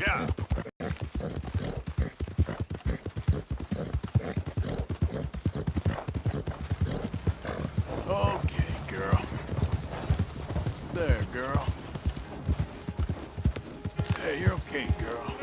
Yeah. Okay, girl. There, girl. Hey, you're okay, girl.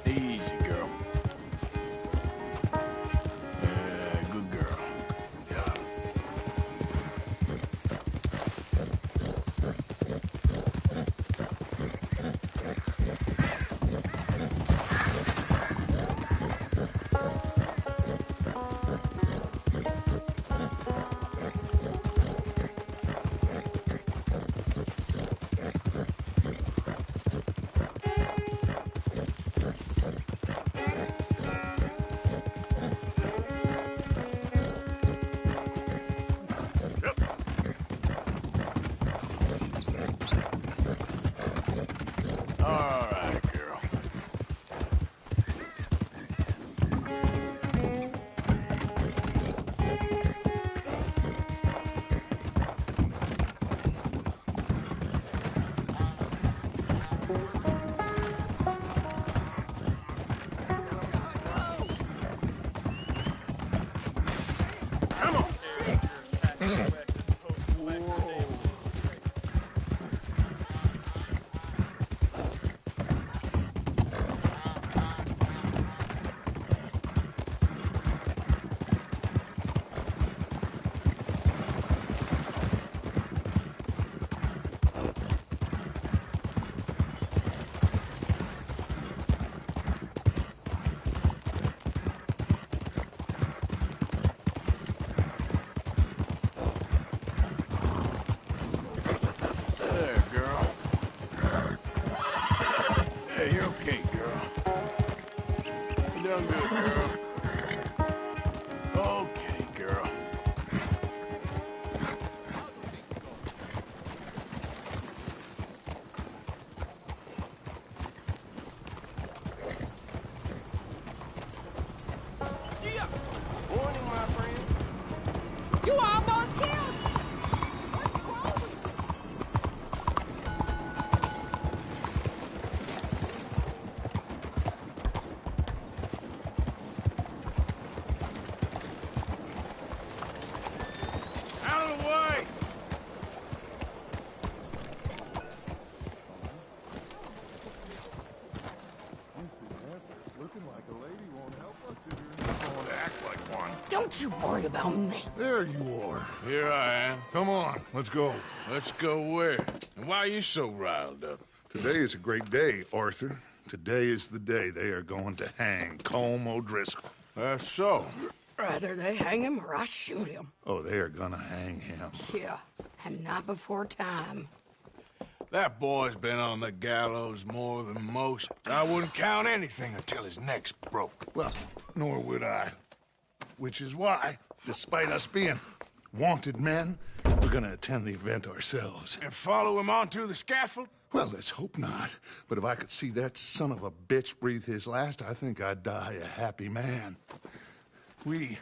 Easy, girl. Yeah, good girl. Yeah. All right, girl. Come on. There, girl. Hey, you're okay, girl. You're doing good, girl. Okay, girl. Morning, my friend. You almost killed me! What's wrong with you? Out of the way! Looking like a lady won't help us if you're going to act like one. Don't you worry about me. There you are. Here I am. Come on, let's go. Let's go where? And why are you so riled up? Today is a great day, Arthur. Today is the day they are going to hang Colm O'Driscoll. That's so. Rather they hang him or I shoot him. Oh, they are gonna hang him. Yeah, and not before time. That boy's been on the gallows more than most. I wouldn't count anything until his neck's broke. Well, nor would I. Which is why, despite us being wanted men, we're gonna attend the event ourselves. And follow him onto the scaffold? Well, let's hope not. But if I could see that son of a bitch breathe his last, I think I'd die a happy man. We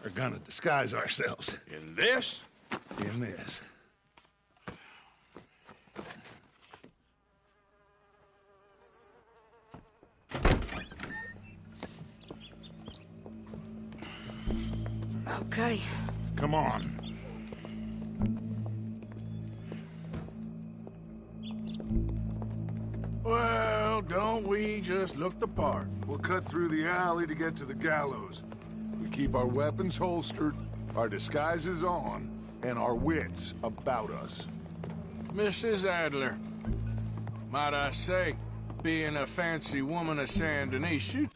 are gonna disguise ourselves In this? in this. Okay. Come on. Well, don't we just look the part? We'll cut through the alley to get to the gallows. We keep our weapons holstered, our disguises on, and our wits about us. Mrs. Adler, might I say, being a fancy woman of Saint Denis, you...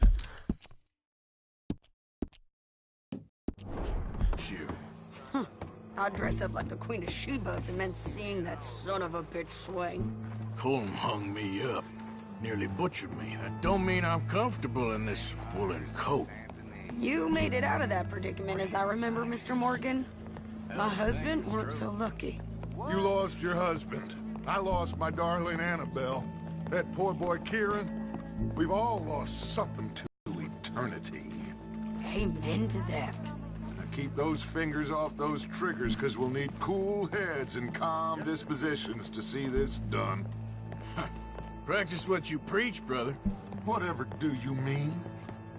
I'd dress up like the Queen of Sheba and then seeing that son of a bitch swing. Colm hung me up, nearly butchered me. That don't mean I'm comfortable in this woolen coat. You made it out of that predicament, as I remember, Mr. Morgan. My husband weren't so lucky. You lost your husband. I lost my darling Annabelle. That poor boy Kieran. We've all lost something to eternity. Amen to that. Now keep those fingers off those triggers, because we'll need cool heads and calm dispositions to see this done. Practice what you preach, brother. Whatever do you mean?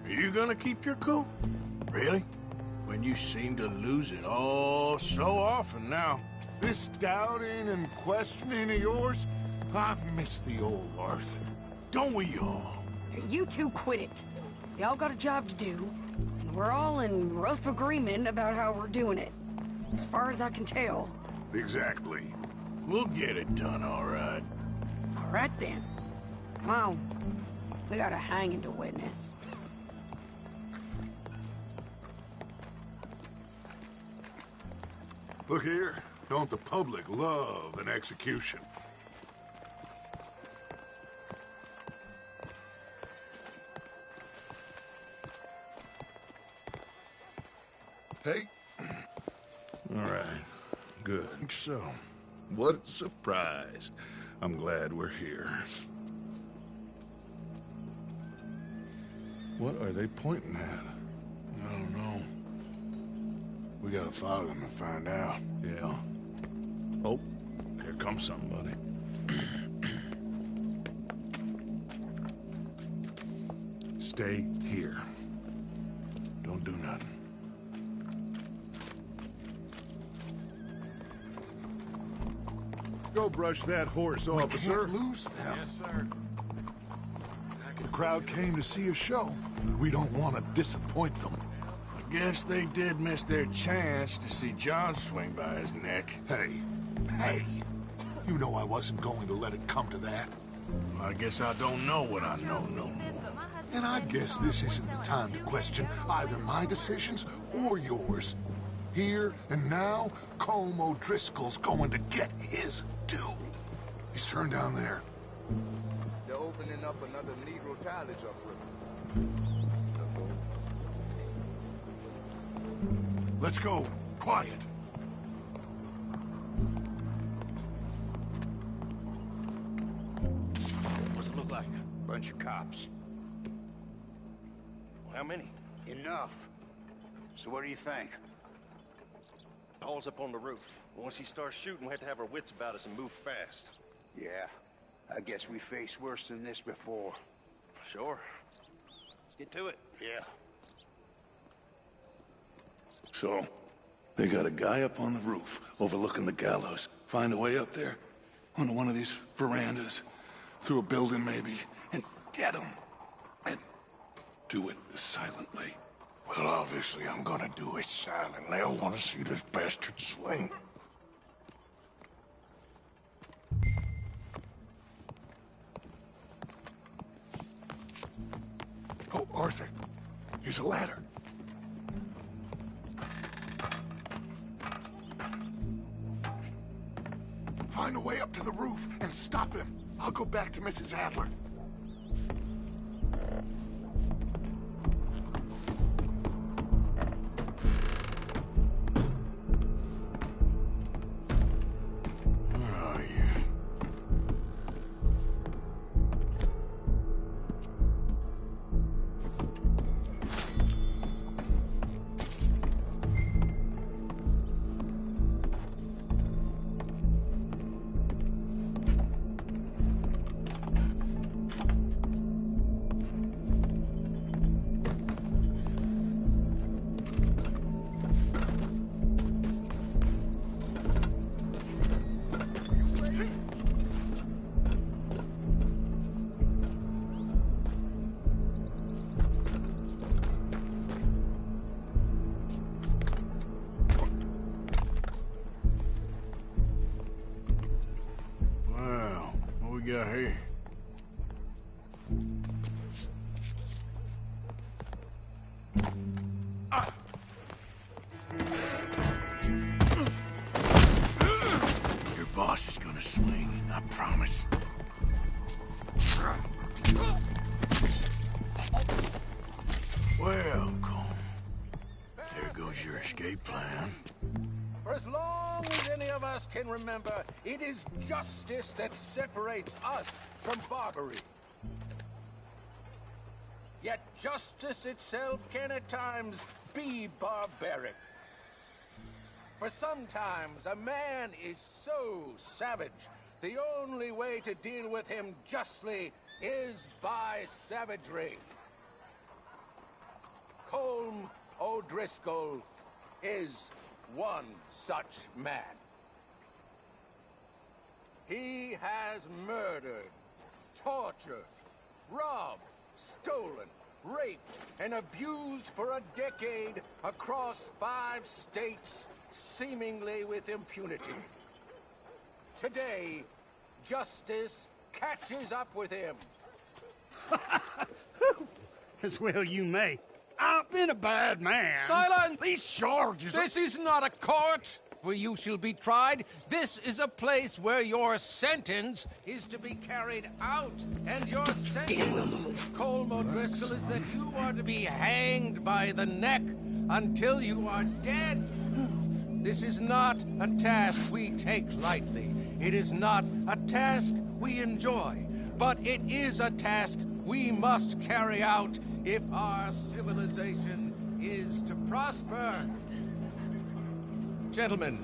Are you gonna keep your cool? Really? When you seem to lose it all so often now. This doubting and questioning of yours, I miss the old Arthur. Don't we all? You two quit it. Y'all got a job to do, and we're all in rough agreement about how we're doing it. As far as I can tell. Exactly. We'll get it done, all right. All right then. Come on. We got a hanging to witness. Look here, don't the public love an execution? Hey? All right, good. So, What a surprise. I'm glad we're here. What are they pointing at? I don't know. We gotta follow them and find out. Yeah. Oh, here comes somebody. Stay here. Don't do nothing. Go brush that horse, officer. Can't lose them. Yes, sir. The crowd came to see a show. We don't want to disappoint them. I guess they did miss their chance to see John swing by his neck. Hey, you know I wasn't going to let it come to that. I guess I don't know what I know no more. And I guess this isn't the time to question either my decisions or yours. Here and now, Colm O'Driscoll's going to get his due. He's turned down there. They're opening up another Negro college upriver. Let's go. Quiet. What's it look like? Bunch of cops. How many? Enough. So what do you think? All's up on the roof. Once he starts shooting, we have to have our wits about us and move fast. Yeah, I guess we faced worse than this before. Sure. Let's get to it. Yeah. So, they got a guy up on the roof, overlooking the gallows. Find a way up there, onto one of these verandas, through a building maybe, and get him. And do it silently. Well, obviously, I'm gonna do it silently. I want to see this bastard swing. Oh, Arthur, here's a ladder. Find a way up to the roof and stop him. I'll go back to Mrs. Adler. Got here? Your boss is gonna swing, I promise. Well, Colm, there goes your escape plan. For as long as any of us can remember, it is justice that separates us from barbarity. Yet justice itself can at times be barbaric. For sometimes a man is so savage the only way to deal with him justly is by savagery. Colm O'Driscoll is one such man. He has murdered, tortured, robbed, stolen, raped, and abused for a decade across 5 states, seemingly with impunity. Today, justice catches up with him. As well you may. I've been a bad man. Silence! These charges This is not a court where you shall be tried. This is a place where your sentence is to be carried out. And your sentence, Colm O'Driscoll, is that you are to be hanged by the neck until you are dead. This is not a task we take lightly. It is not a task we enjoy. But it is a task we must carry out if our civilization is to prosper. Gentlemen.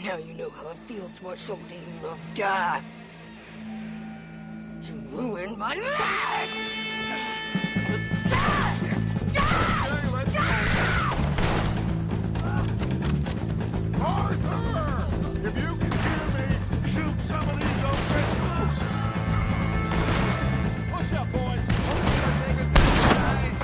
Now you know how it feels to watch somebody you love die. You ruined my life! Arthur! If you can hear me, shoot some of these O'Driscolls! Push up, boys. Niggas nice.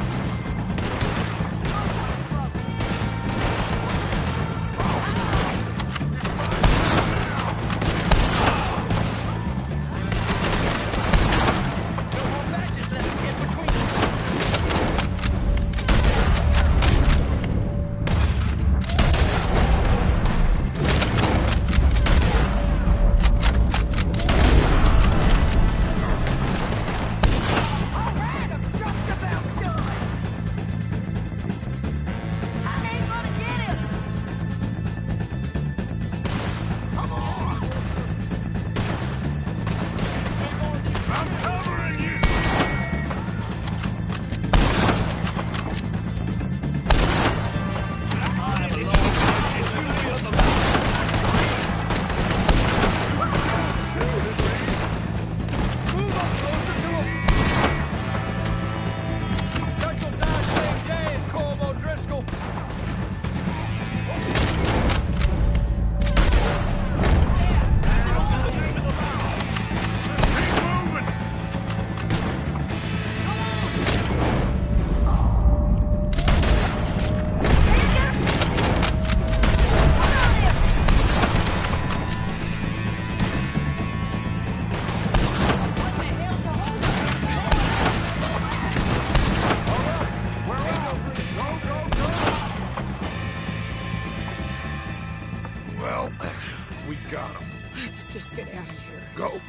We got him. Let's just get out of here. Go.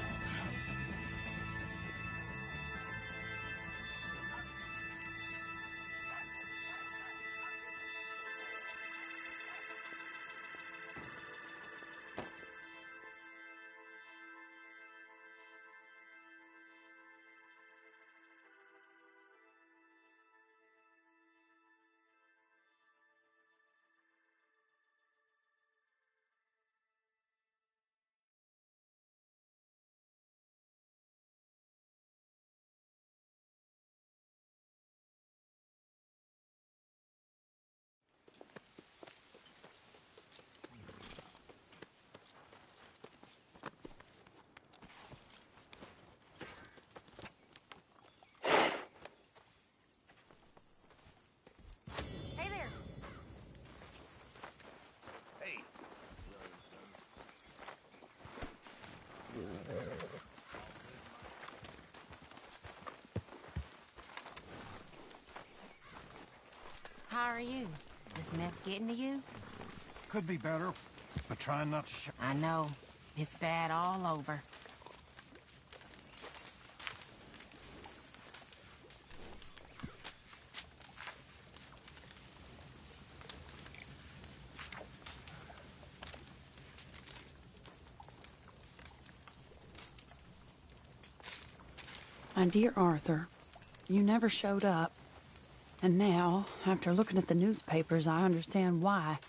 Hey there. Hey. How are you? This mess getting to you? could be better, but trying not to show. I know. It's bad all over. My dear Arthur, you never showed up. And now, after looking at the newspapers, I understand why.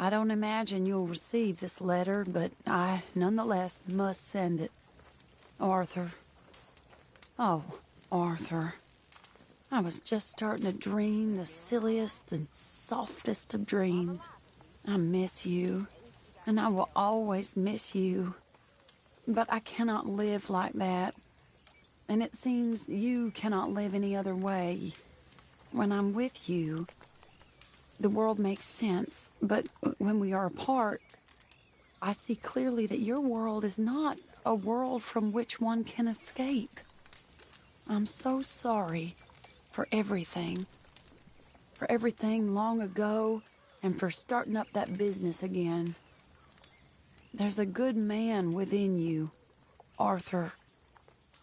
I don't imagine you'll receive this letter, but I nonetheless must send it. Arthur. Oh, Arthur. I was just starting to dream the silliest and softest of dreams. I miss you, and I will always miss you. But I cannot live like that. And it seems you cannot live any other way. When I'm with you, the world makes sense, but when we are apart, I see clearly that your world is not a world from which one can escape. I'm so sorry for everything long ago, and for starting up that business again. There's a good man within you, Arthur,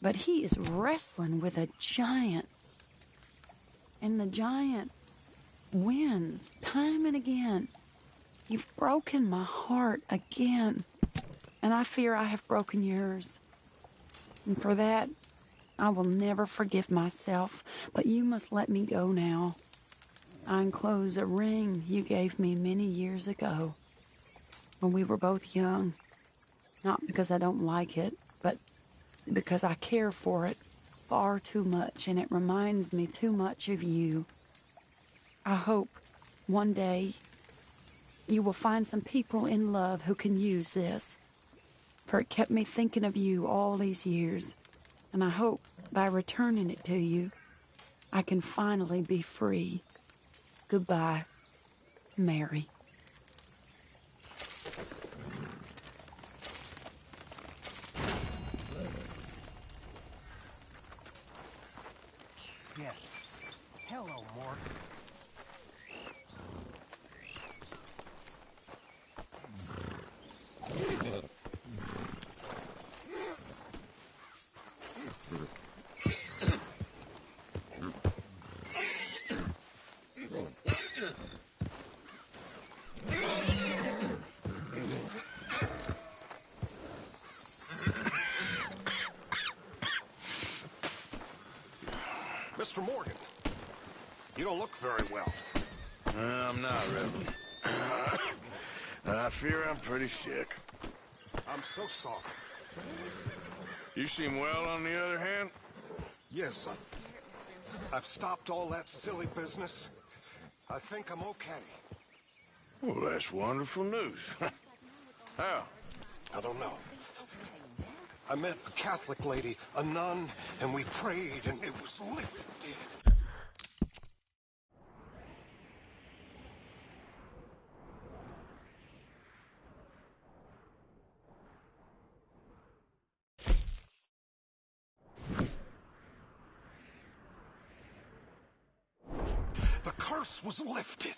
but he is wrestling with a giant. And the giant wins time and again. You've broken my heart again, and I fear I have broken yours. And for that, I will never forgive myself, but you must let me go now. I enclose a ring you gave me many years ago, when we were both young. Not because I don't like it, but because I care for it far too much, and it reminds me too much of you. I hope one day you will find some people in love who can use this, for it kept me thinking of you all these years, and I hope by returning it to you, I can finally be free. Goodbye, Mary. Yes. Hello, Morgan. Mr. Morgan, you don't look very well. I'm not, Reverend. I fear I'm pretty sick. I'm so sorry. You seem well, on the other hand? Yes, I've stopped all that silly business. I think I'm okay. Well, that's wonderful news. How? I don't know. I met a Catholic lady, a nun, and we prayed, and it was lifted. The curse was lifted.